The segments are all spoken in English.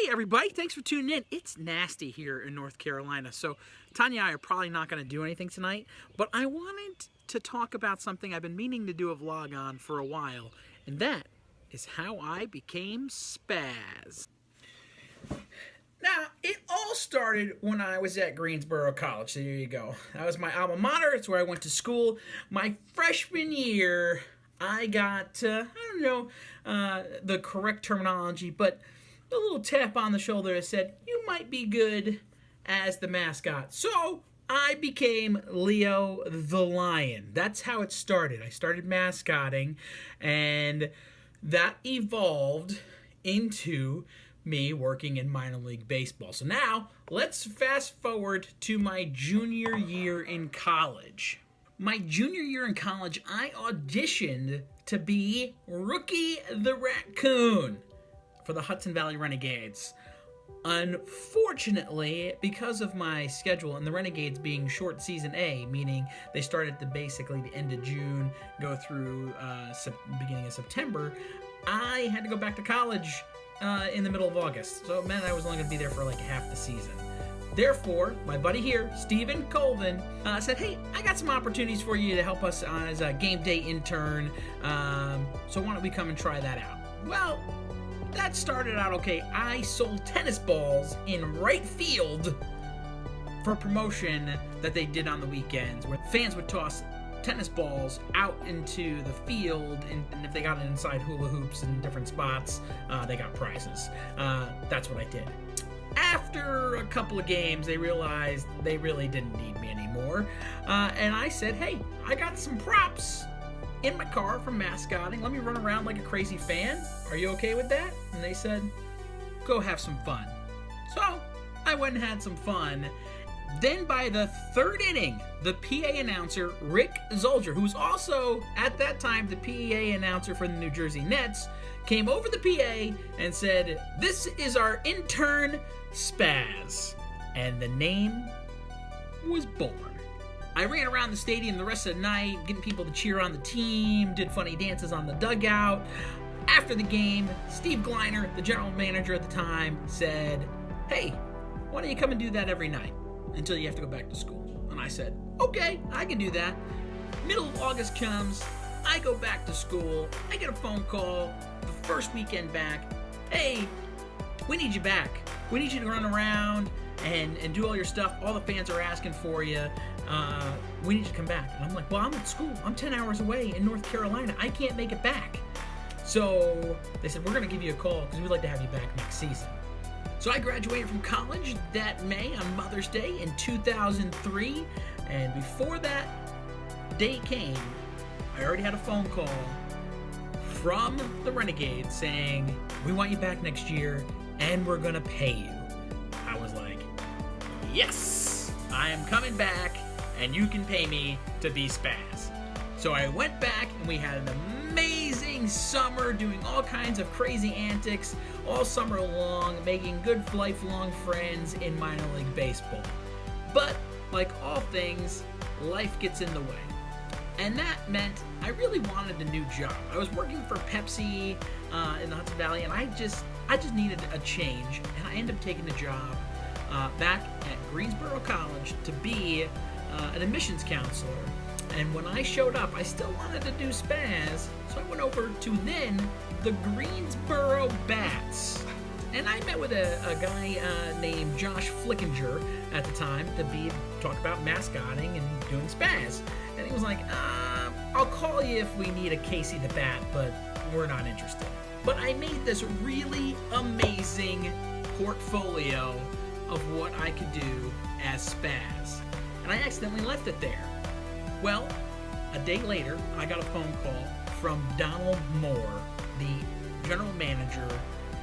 Hey everybody, thanks for tuning in. It's nasty here in North Carolina, so Tanya and I are probably not going to do anything tonight, but I wanted to talk about something I've been meaning to do a vlog on for a while, and that is how I became spaz. Now, it all started when I was at Greensboro College, so there you go. That was my alma mater, it's where I went to school. My freshman year, I got, I don't know the correct terminology, but a little tap on the shoulder that said, you might be good as the mascot. So I became Leo the Lion. That's how it started. I started mascotting, and that evolved into me working in minor league baseball. So now, let's fast forward to my junior year in college. My junior year in college, I auditioned to be Rookie the Raccoon for the Hudson Valley Renegades. Unfortunately, because of my schedule and the Renegades being short season A, meaning they start at basically the end of June, go through beginning of September, I had to go back to college in the middle of August. So it meant I was only going to be there for like half the season. Therefore, my buddy here, Stephen Colvin, said, hey, I got some opportunities for you to help us as a game day intern, so why don't we come and try that out? Well, that started out okay. I sold tennis balls in right field for a promotion that they did on the weekends, where fans would toss tennis balls out into the field, and if they got it inside hula hoops in different spots, they got prizes. That's what I did. After a couple of games, they realized they really didn't need me anymore, and I said, hey, I got some props in my car from mascotting. Let me run around like a crazy fan. Are you okay with that? And they said, go have some fun. So I went and had some fun. Then by the third inning, the PA announcer, Rick Zolger, who was also at that time the PA announcer for the New Jersey Nets, came over the PA and said, this is our intern, Spaz. And the name was born. I ran around the stadium the rest of the night, getting people to cheer on the team, did funny dances on the dugout. After the game, Steve Gliner, the general manager at the time, said, hey, why don't you come and do that every night until you have to go back to school? And I said, okay, I can do that. Middle of August comes, I go back to school, I get a phone call the first weekend back, hey, we need you back. We need you to run around and do all your stuff. All the fans are asking for you. We need you to come back. And I'm like, well, I'm at school. I'm 10 hours away in North Carolina. I can't make it back. So they said, we're going to give you a call because we'd like to have you back next season. So I graduated from college that May on Mother's Day in 2003. And before that day came, I already had a phone call from the Renegades saying, we want you back next year and we're going to pay you. I was like, yes, I am coming back and you can pay me to be Spaz. So I went back and we had an amazing summer doing all kinds of crazy antics all summer long, making good lifelong friends in minor league baseball. But like all things, life gets in the way. And that meant I really wanted a new job. I was working for Pepsi in the Hudson Valley, and I just needed a change, and I ended up taking a job back at Greensboro College to be an admissions counselor. And when I showed up, I still wanted to do Spaz, so I went over to then the Greensboro Bats. And I met with a guy named Josh Flickinger at the time to talk about mascotting and doing Spaz. And he was like, I'll call you if we need a Casey the Bat, but we're not interested. But I made this really amazing portfolio of what I could do as Spaz. And I accidentally left it there. Well, a day later, I got a phone call from Donald Moore, the general manager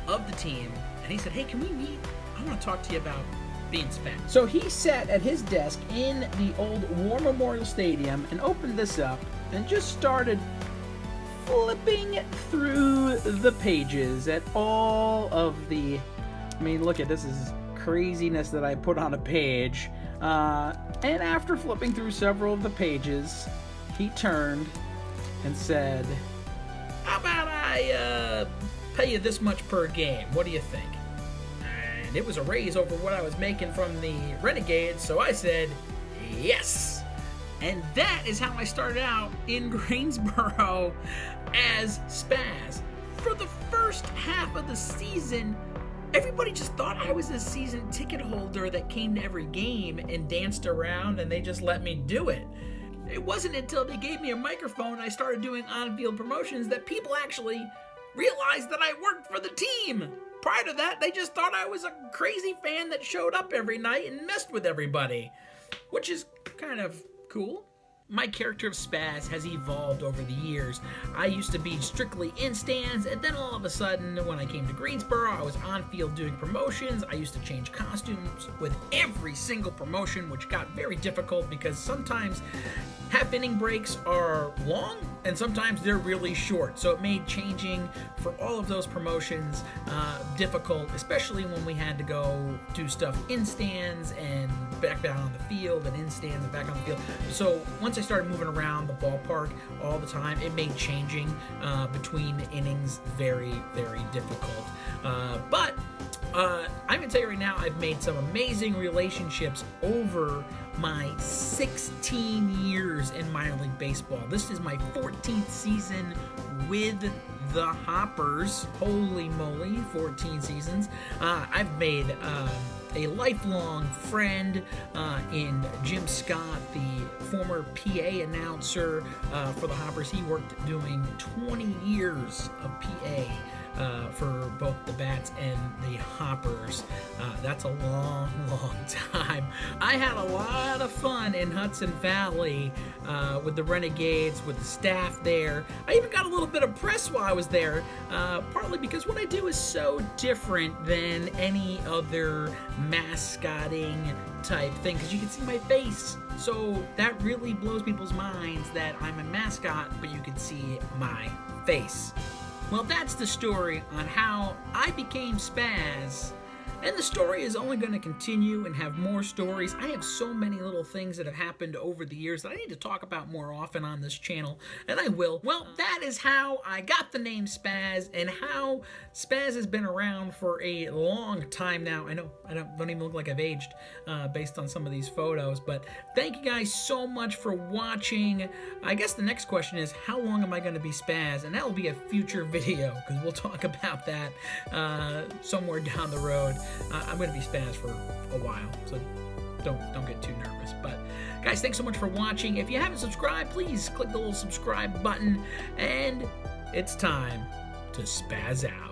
of the team, and he said, hey, can we meet? I want to talk to you about being Spaz. So he sat at his desk in the old War Memorial Stadium and opened this up and just started flipping through the pages at all of the, I mean, look at this is craziness that I put on a page. And after flipping through several of the pages, he turned and said, how about I pay you this much per game? What do you think? and it was a raise over what I was making from the Renegades, so I said yes. And that is how I started out in Greensboro as Spaz. For the first half of the season, everybody just thought I was a season ticket holder that came to every game and danced around, and they just let me do it. It wasn't until they gave me a microphone and I started doing on-field promotions that people actually realized that I worked for the team. Prior to that, they just thought I was a crazy fan that showed up every night and messed with everybody, which is kind of cool. My character of Spaz has evolved over the years. I used to be strictly in stands, and then all of a sudden, when I came to Greensboro, I was on field doing promotions. I used to change costumes with every single promotion, which got very difficult because sometimes half inning breaks are long and sometimes they're really short. So it made changing for all of those promotions difficult, especially when we had to go do stuff in stands and back down on the field and in stands and back on the field. So once I started moving around the ballpark all the time, it made changing between innings very, very difficult. But I'm going to tell you right now, I've made some amazing relationships over my 16 years in minor league baseball. This is my 14th season with the Hoppers. Holy moly, 14 seasons. I've made a lifelong friend in Jim Scott, the former PA announcer for the Hoppers. He worked doing 20 years of PA for both the Bats and the Hoppers. That's a long, long time. I had a lot of fun in Hudson Valley with the Renegades, with the staff there. I even got a little bit of press while I was there, partly because what I do is so different than any other mascotting type thing, because you can see my face. So that really blows people's minds that I'm a mascot, but you can see my face. Well, that's the story on how I became Spaz. And the story is only going to continue and have more stories. I have so many little things that have happened over the years that I need to talk about more often on this channel, and I will. Well, that is how I got the name Spaz, and how Spaz has been around for a long time now. I know I don't even look like I've aged based on some of these photos, but thank you guys so much for watching. I guess the next question is, how long am I going to be Spaz? And that will be a future video, because we'll talk about that somewhere down the road. I'm going to be Spaz for a while, so don't get too nervous. But guys, thanks so much for watching. If you haven't subscribed, please click the little subscribe button, and it's time to Spaz out.